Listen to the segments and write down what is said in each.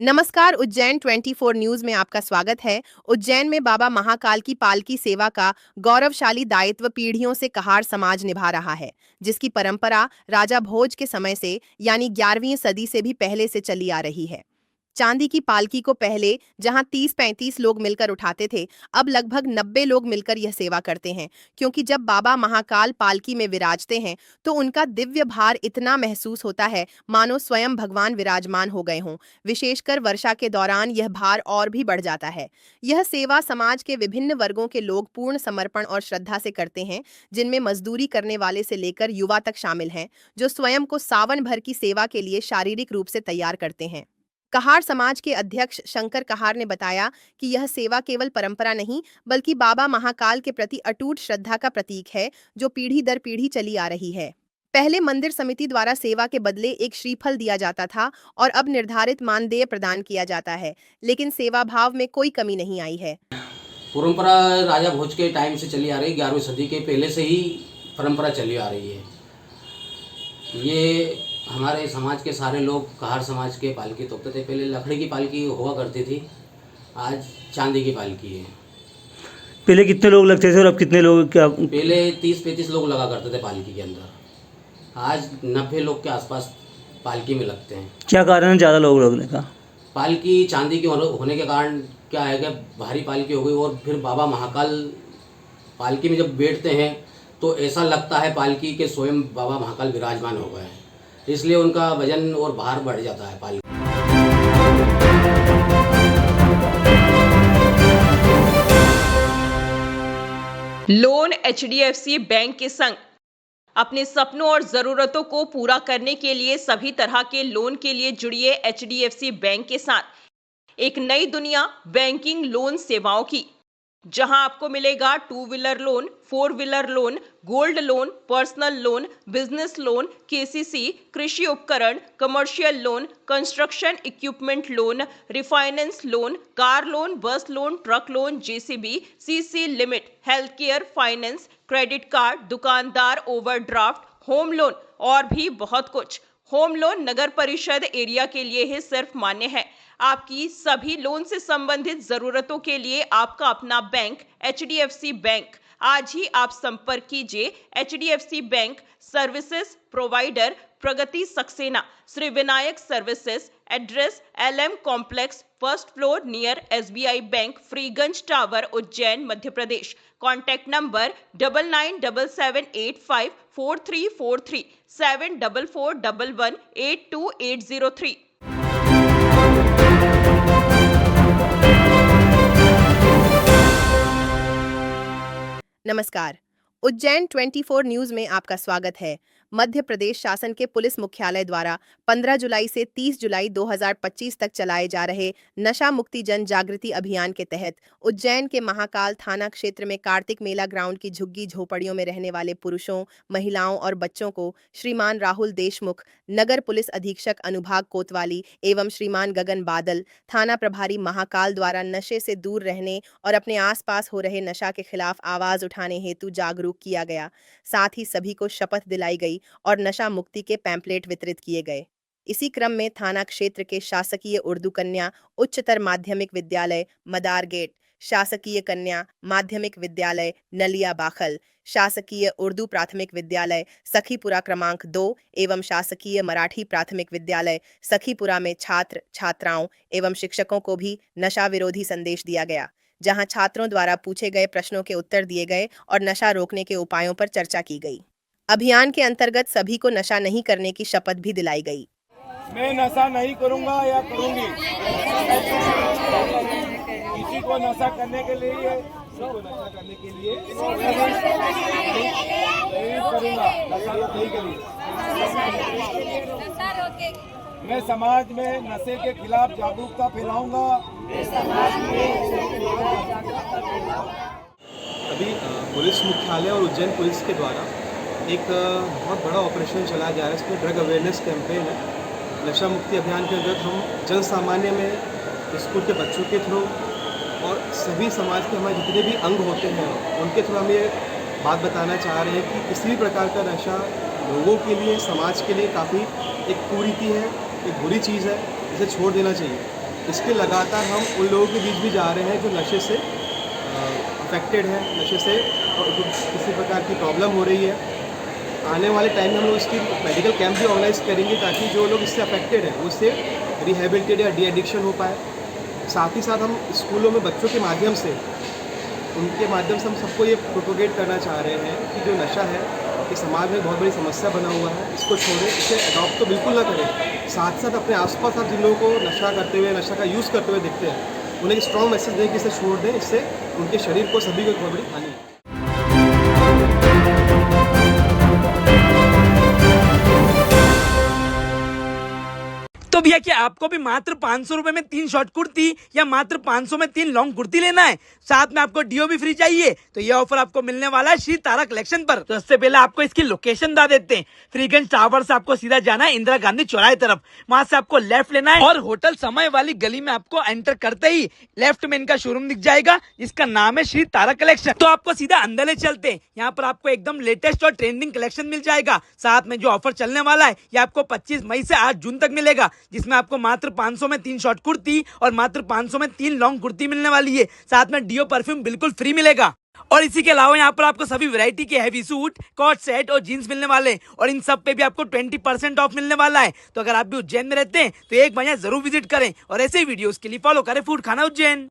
नमस्कार। उज्जैन 24 न्यूज में आपका स्वागत है। उज्जैन में बाबा महाकाल की पालकी सेवा का गौरवशाली दायित्व पीढ़ियों से कहार समाज निभा रहा है, जिसकी परंपरा राजा भोज के समय से यानी 11वीं सदी से भी पहले से चली आ रही है। चांदी की पालकी को पहले जहां 30-35 लोग मिलकर उठाते थे, अब लगभग 90 लोग मिलकर यह सेवा करते हैं, क्योंकि जब बाबा महाकाल पालकी में विराजते हैं तो उनका दिव्य भार इतना महसूस होता है मानो स्वयं भगवान विराजमान हो गए हों। विशेषकर वर्षा के दौरान यह भार और भी बढ़ जाता है। यह सेवा समाज के विभिन्न वर्गों के लोग पूर्ण समर्पण और श्रद्धा से करते हैं, जिनमें मजदूरी करने वाले से लेकर युवा तक शामिल हैं, जो स्वयं को सावन भर की सेवा के लिए शारीरिक रूप से तैयार करते हैं। कहार समाज के अध्यक्ष शंकर कहार ने बताया कि यह सेवा केवल परंपरा नहीं, बल्कि बाबा महाकाल के प्रति अटूट श्रद्धा का प्रतीक है, जो पीढ़ी दर पीढ़ी चली आ रही है। पहले मंदिर समिति द्वारा सेवा के बदले एक श्रीफल दिया जाता था और अब निर्धारित मानदेय प्रदान किया जाता है, लेकिन सेवा भाव में कोई कमी नहीं आई है। परंपरा राजा भोज के टाइम से चली आ रही है, 11वीं सदी के पहले से ही परंपरा चली आ रही है। ये हमारे समाज के सारे लोग कहार समाज के पालकी तोपते थे। पहले लकड़ी की पालकी हुआ करती थी, आज चांदी की पालकी है। पहले कितने लोग लगते थे और अब कितने लोग क्या? पहले 30-35 लोग लगा करते थे पालकी के अंदर, आज 90 लोग के आसपास पालकी में लगते हैं। क्या कारण है ज़्यादा लोग लगने का? पालकी चांदी की होने के कारण क्या है कि भारी पालकी हो गई, और फिर बाबा महाकाल पालकी में जब बैठते हैं तो ऐसा लगता है पालकी के स्वयं बाबा महाकाल विराजमान हो गए हैं, इसलिए उनका वजन और भार बढ़ जाता है पालकी। लोन एचडीएफसी बैंक के संग अपने सपनों और जरूरतों को पूरा करने के लिए सभी तरह के लोन के लिए जुड़िए एचडीएफसी बैंक के साथ। एक नई दुनिया बैंकिंग लोन सेवाओं की, जहां आपको मिलेगा 2 wheeler loan, 4 wheeler loan, gold loan, personal loan, business loan, KCC, कृषि उपकरण, commercial loan, construction equipment loan, refinance loan, car loan, bus loan, truck loan, JCB, CC limit, health care, finance, credit card, दुकानदार overdraft, home loan और भी बहुत कुछ। Home loan नगर परिषद area के लिए ही सिर्फ मान्य है। आपकी सभी लोन से संबंधित जरूरतों के लिए आपका अपना बैंक एचडीएफसी बैंक। आज ही आप संपर्क कीजिए HDFC bank services provider Pragati Saxena, Shri Vinayak services, address LM complex, first floor near SBI bank, Freeganj tower, Ujjain, Madhya Pradesh. Contact number 9977854343 7441182803। नमस्कार। उज्जैन 24 न्यूज में आपका स्वागत है। मध्य प्रदेश शासन के पुलिस मुख्यालय द्वारा 15 जुलाई से 30 जुलाई 2025 तक चलाए जा रहे नशा मुक्ति जन जागृति अभियान के तहत उज्जैन के महाकाल थाना क्षेत्र में कार्तिक मेला ग्राउंड की झुग्गी झोपड़ियों में रहने वाले पुरुषों, महिलाओं और बच्चों को श्रीमान राहुल देशमुख, नगर पुलिस अधीक्षक अनुभाग कोतवाली एवं श्रीमान गगन बादल, थाना प्रभारी महाकाल द्वारा नशे से दूर रहने और अपने आसपास हो रहे नशा के खिलाफ आवाज उठाने हेतु जागरूक किया गया। साथ ही सभी को शपथ दिलाई गई और नशा मुक्ति के पैम्पलेट वितरित किए गए। इसी क्रम में थाना क्षेत्र के शासकीय उर्दू कन्या उच्चतर माध्यमिक विद्यालय मदार गेट, शासकीय कन्या माध्यमिक विद्यालय नलिया बाखल, शासकीय उर्दू प्राथमिक विद्यालय सखीपुरा क्रमांक 2 एवं शासकीय मराठी प्राथमिक विद्यालय सखीपुरा में छात्र छात्राओं एवं शिक्षकों को भी नशा विरोधी संदेश दिया गया, जहां छात्रों द्वारा पूछे गए प्रश्नों के उत्तर दिए गए और नशा रोकने के उपायों पर चर्चा की गई। अभियान के अंतर्गत सभी को नशा नहीं करने की शपथ भी दिलाई गई। मैं नशा नहीं करूंगा या करूंगी, किसी को नशा करने के लिए करूंगा, नशा नहीं करूंगा। मैं समाज में नशे के खिलाफ जागरूकता फैलाऊंगा। अभी पुलिस मुख्यालय और उज्जैन पुलिस के द्वारा एक बहुत बड़ा ऑपरेशन चलाया जा रहा है। इसमें ड्रग अवेयरनेस कैंपेन है। नशा मुक्ति अभियान के अंतर्गत हम जन सामान्य में स्कूल के बच्चों के थ्रू और सभी समाज के हमारे जितने भी अंग होते हैं उनके थ्रू हम ये बात बताना चाह रहे हैं कि किसी भी प्रकार का नशा लोगों के लिए, समाज के लिए काफ़ी एक कुरीति है, एक बुरी चीज़ है, इसे छोड़ देना चाहिए। इसके लगातार हम उन लोगों के बीच भी जा रहे हैं जो नशे से अफेक्टेड है, नशे से किसी प्रकार की प्रॉब्लम हो रही है। आने वाले टाइम में हम लोग इसकी मेडिकल कैंप भी ऑर्गेनाइज करेंगे ताकि जो लोग इससे अफेक्टेड हैं उससे रिहेबिलिटेट या डी एडिक्शन हो पाए। साथ ही साथ हम स्कूलों में बच्चों के माध्यम से उनके माध्यम से हम सबको ये प्रोपोगेट करना चाह रहे हैं कि जो नशा है ये समाज में बहुत बड़ी समस्या बना हुआ है, इसको छोड़ें, इसे अडॉप्ट तो बिल्कुल ना करें। साथ साथ अपने आसपास आप जिन लोगों को नशा करते हुए, नशा का यूज़ करते हुए देखते हैं, उन्हें एक स्ट्रॉन्ग मैसेज दें कि इसे छोड़ दें, इससे उनके शरीर को सभी को एक बहुत बड़ी हानि है। तो भैया क्या आपको भी मात्र 500 रुपए में 3 शॉर्ट कुर्ती या मात्र 500 में 3 लॉन्ग कुर्ती लेना है, साथ में आपको डीओ भी फ्री चाहिए, तो ये ऑफर आपको मिलने वाला है श्री तारा कलेक्शन पर। तो इससे पहले आपको इसकी लोकेशन बता देते हैं। फ्रीगंज टावर से आपको सीधा जाना है इंदिरा गांधी चौराहे तरफ, वहां से आपको लेफ्ट लेना है और होटल समय वाली गली में आपको एंटर करते ही लेफ्ट में इनका शोरूम दिख जाएगा जिसका नाम है श्री तारा कलेक्शन। तो आपको सीधा अंदर ले चलते हैं, यहाँ पर आपको एकदम लेटेस्ट और ट्रेंडिंग कलेक्शन मिल जाएगा। साथ में जो ऑफर चलने वाला है ये आपको 25 मई से 8 जून तक मिलेगा, जिसमें आपको मात्र 500 में 3 शॉर्ट कुर्ती और मात्र 500 में 3 लॉन्ग कुर्ती मिलने वाली है। साथ में डीओ परफ्यूम बिल्कुल फ्री मिलेगा और इसी के अलावा यहाँ पर आपको सभी वैरायटी के हैवी सूट, कॉट सेट और जीन्स मिलने वाले हैं और इन सब पे भी आपको 20% ऑफ मिलने वाला है। तो अगर आप भी उज्जैन में रहते हैं तो एक बार यहाँ जरूर विजिट करें और ऐसे ही वीडियोस के लिए फॉलो करें फूड खाना उज्जैन।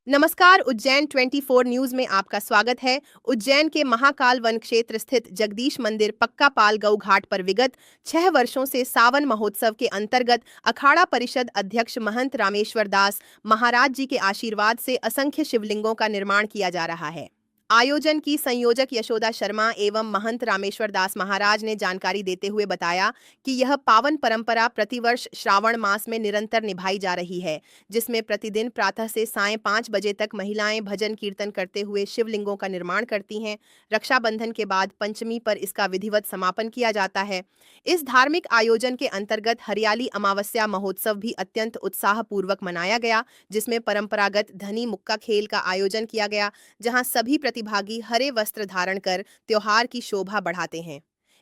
नमस्कार, उज्जैन 24 न्यूज में आपका स्वागत है। उज्जैन के महाकाल वन क्षेत्र स्थित जगदीश मंदिर पक्का पाल गौ घाट पर विगत 6 वर्षों से सावन महोत्सव के अंतर्गत अखाड़ा परिषद अध्यक्ष महंत रामेश्वर दास महाराज जी के आशीर्वाद से असंख्य शिवलिंगों का निर्माण किया जा रहा है। आयोजन की संयोजक यशोदा शर्मा एवं महंत रामेश्वर दास महाराज ने जानकारी देते हुए बताया कि यह पावन परंपरा प्रतिवर्ष श्रावण मास में निरंतर निभाई जा रही है, जिसमें प्रतिदिन प्रातः से सायं 5 बजे तक महिलाएं भजन कीर्तन करते हुए शिवलिंगों का निर्माण करती हैं। रक्षाबंधन के बाद पंचमी पर इसका विधिवत समापन किया जाता है। इस धार्मिक आयोजन के अंतर्गत हरियाली अमावस्या महोत्सव भी अत्यंत उत्साहपूर्वक मनाया गया, जिसमें परंपरागत धनी मुक्का खेल का आयोजन किया गया, जहां सभी प्रतिभागी हरे वस्त्र धारण कर त्योहार की शोभा बढ़ाते हैं।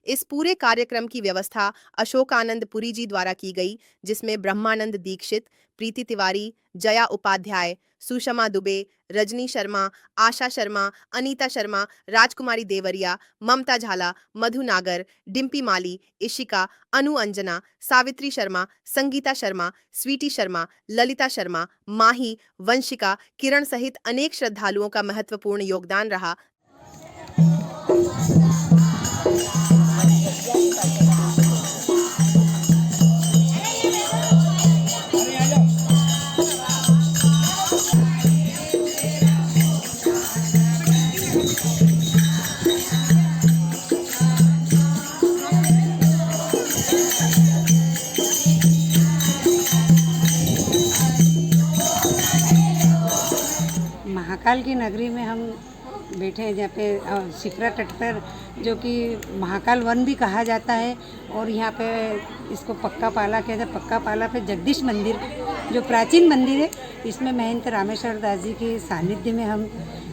इस पूरे कार्यक्रम की व्यवस्था अशोकानंद पुरी जी द्वारा की गई, जिसमें ब्रह्मानंद दीक्षित, प्रीति तिवारी, जया उपाध्याय, सुषमा दुबे, रजनी शर्मा, आशा शर्मा, अनीता शर्मा, राजकुमारी देवरिया, ममता झाला, मधु नागर, डिम्पी माली, इशिका, अनु अंजना, सावित्री शर्मा, संगीता शर्मा, स्वीटी शर्मा, ललिता शर्मा, माही, वंशिका, किरण सहित अनेक श्रद्धालुओं का महत्वपूर्ण योगदान रहा। महाकाल की नगरी में हम बैठे हैं, जहाँ पे शिप्रा तट पर, जो कि महाकाल वन भी कहा जाता है, और यहाँ पे इसको पक्का पाला कहते हैं। पक्का पाला पे जगदीश मंदिर जो प्राचीन मंदिर है, इसमें महंत रामेश्वर दास जी के सानिध्य में हम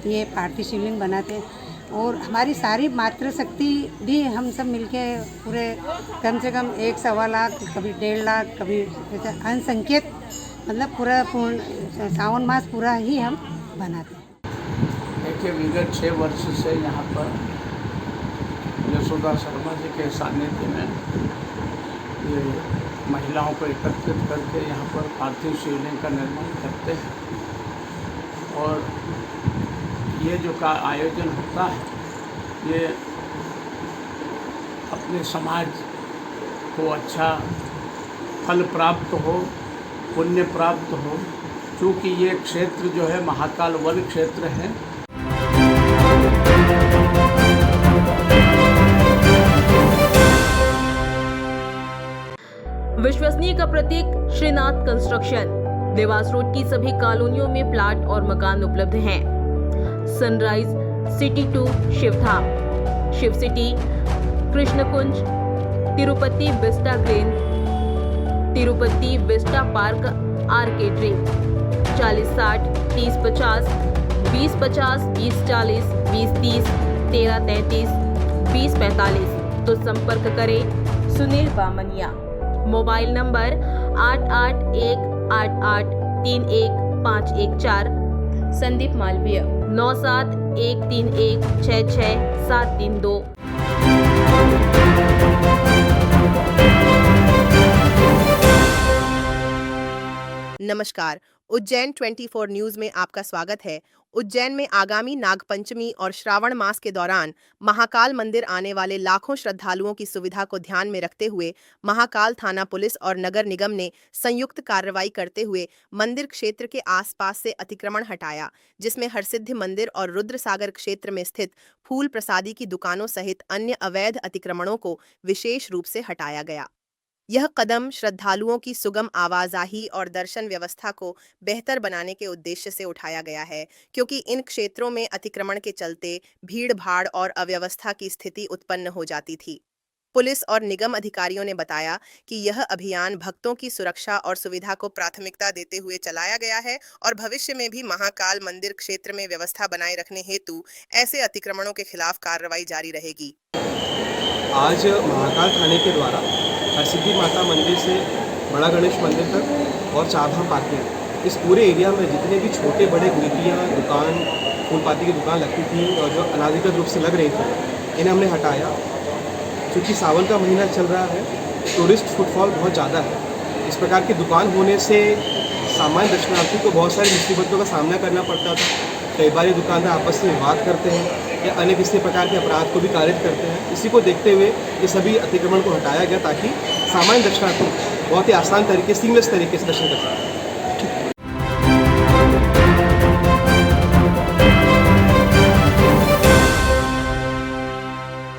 ये पार्थिव शिवलिंग बनाते हैं। और हमारी सारी मातृशक्ति भी हम सब मिलके पूरे कम से कम 1-1.25 लाख, कभी 1.5 लाख, कभी अनसंख्यक, मतलब पूरा पूर्ण सावन मास पूरा ही हम बनाते हैं। देखिए, विगत 6 वर्ष से यहाँ पर यशोदा शर्मा जी के सानिध्य में ये महिलाओं को एकत्रित करके यहाँ पर पार्थिव शिवलिंग का निर्माण करते हैं। और ये जो का आयोजन होता है, ये अपने समाज को अच्छा फल प्राप्त हो, पुण्य प्राप्त हो, क्योंकि ये क्षेत्र जो है महाकाल वन क्षेत्र है। विश्वसनीय का प्रतीक श्रीनाथ कंस्ट्रक्शन। देवास रोड की सभी कॉलोनियों में प्लाट और मकान उपलब्ध हैं। Sunrise City 2 Shivdham, Shiv City, Krishnakunj, Tirupati Vista Green, Tirupati Vista Park Arcade Dream. 40-60, 30-50, 20-50, 20-40, 20-30, 13-33, 2045। तो संपर्क करें सुनील बामनिया। Mobile number 8818831514, Sandeep Malviya 9713166732। नमस्कार, उज्जैन 24 न्यूज में आपका स्वागत है। उज्जैन में आगामी नागपंचमी और श्रावण मास के दौरान महाकाल मंदिर आने वाले लाखों श्रद्धालुओं की सुविधा को ध्यान में रखते हुए महाकाल थाना पुलिस और नगर निगम ने संयुक्त कार्रवाई करते हुए मंदिर क्षेत्र के आसपास से अतिक्रमण हटाया, जिसमें हरसिद्धि मंदिर और रुद्रसागर क्षेत्र में स्थित फूल प्रसादी की दुकानों सहित अन्य अवैध अतिक्रमणों को विशेष रूप से हटाया गया। यह कदम श्रद्धालुओं की सुगम आवाजाही और दर्शन व्यवस्था को बेहतर बनाने के उद्देश्य से उठाया गया है, क्योंकि इन क्षेत्रों में अतिक्रमण के चलते भीड़-भाड़ और अव्यवस्था की स्थिति उत्पन्न हो जाती थी। पुलिस और निगम अधिकारियों ने बताया कि यह अभियान भक्तों की सुरक्षा और सुविधा को प्राथमिकता देते हुए चलाया गया है और भविष्य में भी महाकाल मंदिर क्षेत्र में व्यवस्था बनाए रखने हेतु ऐसे अतिक्रमणों के खिलाफ कार्रवाई जारी रहेगी। आज महाकाल थाने के द्वारा हरसिद्धि माता मंदिर से बड़ा गणेश मंदिर तक और चारधाम पार्किंग, इस पूरे एरिया में जितने भी छोटे बड़े गुलतियाँ दुकान, फूलपाती की दुकान लगती थी और जो अनाधिकृत रूप से लग रही थी, इन्हें हमने हटाया। क्योंकि सावन का महीना चल रहा है, टूरिस्ट फुटफॉल बहुत ज़्यादा है। इस प्रकार की दुकान होने से सामान्य दर्शनार्थी को बहुत सारी मुसीबतों का सामना करना पड़ता था। कई बार ये दुकानदार आपस में विवाद करते हैं या अन्य किसी प्रकार के अपराध को भी कारित करते हैं। इसी को देखते हुए ये सभी अतिक्रमण को हटाया गया ताकि सामान्य दर्शनार्थी बहुत ही आसान तरीके, सीमलेस तरीके से दर्शन कर सकें।